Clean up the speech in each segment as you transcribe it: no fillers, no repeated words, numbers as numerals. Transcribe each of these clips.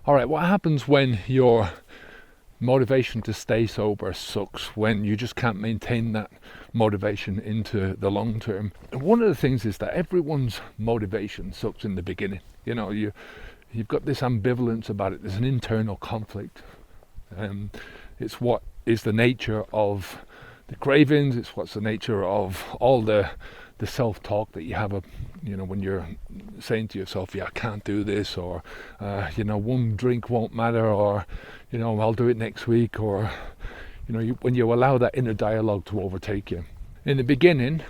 All right, what happens when your motivation to stay sober sucks, when you just can't maintain that motivation into the long term? And one of the things is that everyone's motivation sucks in the beginning. You've got this ambivalence about it. There's an internal conflict. It's what is the nature of the cravings. It's what's the nature of all the self-talk that you have, when you're saying to yourself, yeah, I can't do this, or one drink won't matter, or I'll do it next week, or when you allow that inner dialogue to overtake you. In the beginning,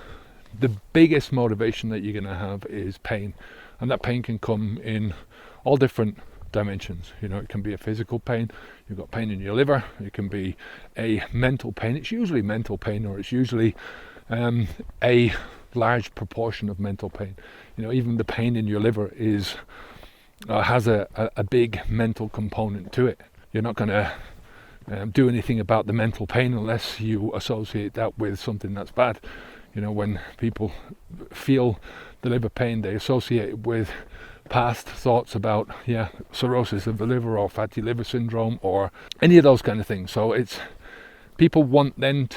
the biggest motivation that you're going to have is pain, and that pain can come in all different dimensions. It can be a physical pain. You've got pain in your liver. It can be a mental pain. It's usually mental pain, or it's usually a large proportion of mental pain. Even the pain in your liver has a big mental component to it. You're not going to do anything about the mental pain unless you associate that with something that's bad. When people feel the liver pain, they associate it with past thoughts about cirrhosis of the liver, or fatty liver syndrome, or any of those kind of things. So it's people want then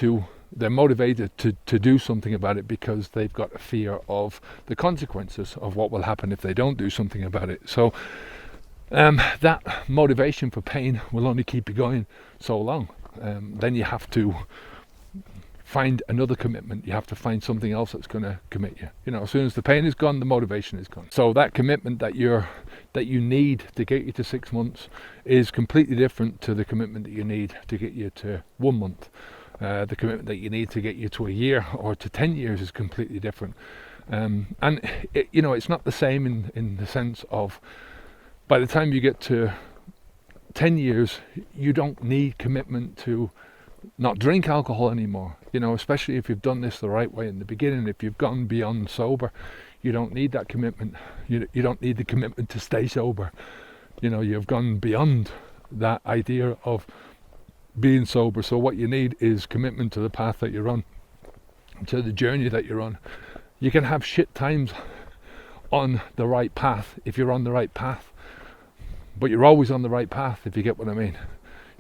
they're motivated to do something about it because they've got a fear of the consequences of what will happen if they don't do something about it. So that motivation for pain will only keep you going so long. Then you have to find another commitment. You have to find something else that's going to commit you. As soon as the pain is gone, the motivation is gone. So that commitment that you need to get you to 6 months is completely different to the commitment that you need to get you to 1 month. The commitment that you need to get you to a year or to 10 years is completely different. And it's not the same in the sense of, by the time you get to 10 years, you don't need commitment to not drink alcohol anymore. Especially if you've done this the right way in the beginning. If you've gone beyond sober, you don't need that commitment. You don't need the commitment to stay sober. You've gone beyond that idea of being sober. So what you need is commitment to the path that you're on, to the journey that you're on. You can have shit times on the right path if you're on the right path, but you're always on the right path, if you get what I mean.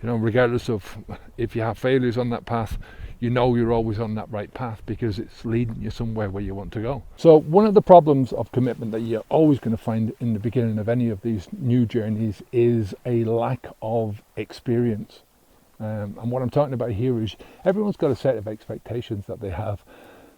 Regardless of if you have failures on that path, you're always on that right path because it's leading you somewhere where you want to go. So one of the problems of commitment that you're always going to find in the beginning of any of these new journeys is a lack of experience. And what I'm talking about here is everyone's got a set of expectations that they have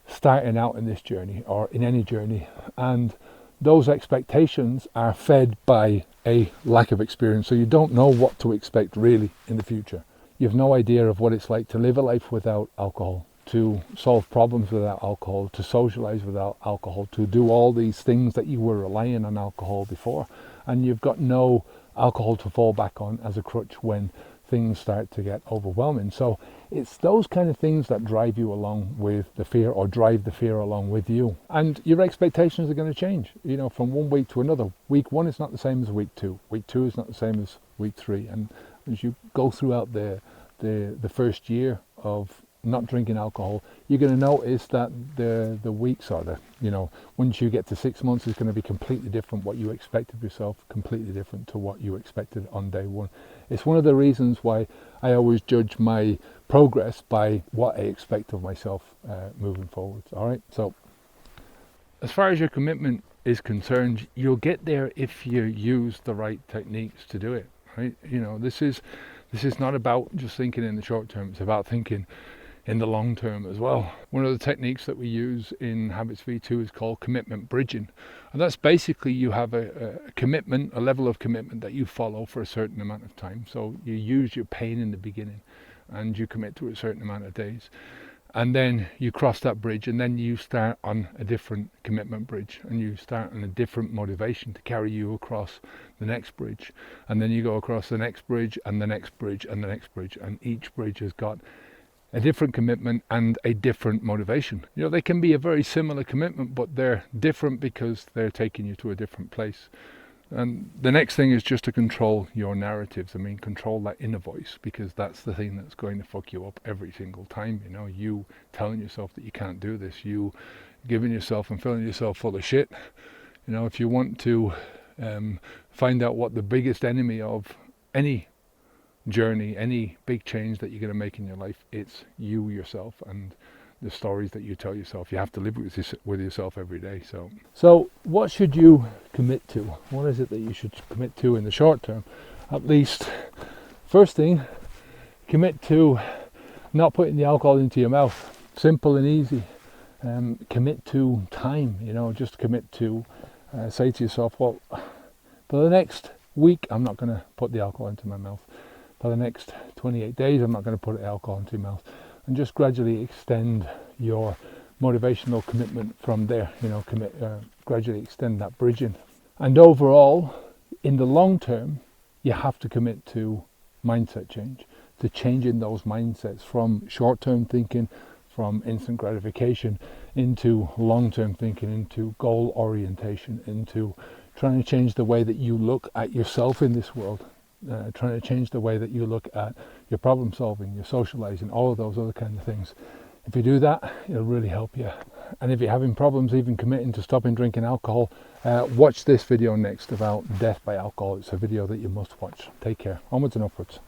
starting out in this journey or in any journey, and those expectations are fed by a lack of experience. So you don't know what to expect really in the future. You have no idea of what it's like to live a life without alcohol, to solve problems without alcohol, to socialize without alcohol, to do all these things that you were relying on alcohol before, and you've got no alcohol to fall back on as a crutch when things start to get overwhelming. So it's those kind of things that drive you along with the fear, or drive the fear along with you. And your expectations are going to change, from 1 week to another. Week 1 is not the same as week 2. Week 2 is not the same as week 3. And as you go throughout the first year of not drinking alcohol, you're going to notice that the weeks are once you get to 6 months, it's going to be completely different. What you expected of yourself, completely different to what you expected on day 1. It's one of the reasons why I always judge my progress by what I expect of myself moving forwards. All right. So as far as your commitment is concerned, you'll get there if you use the right techniques to do it. Right. This is not about just thinking in the short term. It's about thinking in the long term as well. One of the techniques that we use in Habits V2 is called commitment bridging. And that's basically you have a commitment, a level of commitment that you follow for a certain amount of time. So you use your pain in the beginning and you commit to a certain amount of days. And then you cross that bridge, and then you start on a different commitment bridge, and you start on a different motivation to carry you across the next bridge. And then you go across the next bridge and the next bridge and the next bridge, and each bridge has got a different commitment and a different motivation. They can be a very similar commitment, but they're different because they're taking you to a different place. And the next thing is just to control your narratives. Control that inner voice, because that's the thing that's going to fuck you up every single time. You telling yourself that you can't do this, you giving yourself and filling yourself full of shit. If you want to find out what the biggest enemy of any journey, any big change that you're going to make in your life, it's you yourself and the stories that you tell yourself. You have to live with yourself every day. So what should you commit to? What is it that you should commit to in the short term? At least, first thing, commit to not putting the alcohol into your mouth. Simple and easy. Commit to time, just commit to say to yourself, well, for the next week I'm not going to put the alcohol into my mouth. For the next 28 days I'm not going to put alcohol into your mouth. And just gradually extend your motivational commitment from there, gradually extend that bridging. And overall, in the long term, you have to commit to mindset change, to changing those mindsets from short-term thinking, from instant gratification, into long-term thinking, into goal orientation, into trying to change the way that you look at yourself in this world, trying to change the way that you look at your problem solving, your socializing, all of those other kind of things. If you do that, it'll really help you. And if you're having problems even committing to stopping drinking alcohol, watch this video next about death by alcohol. It's a video that you must watch. Take care. Onwards and upwards.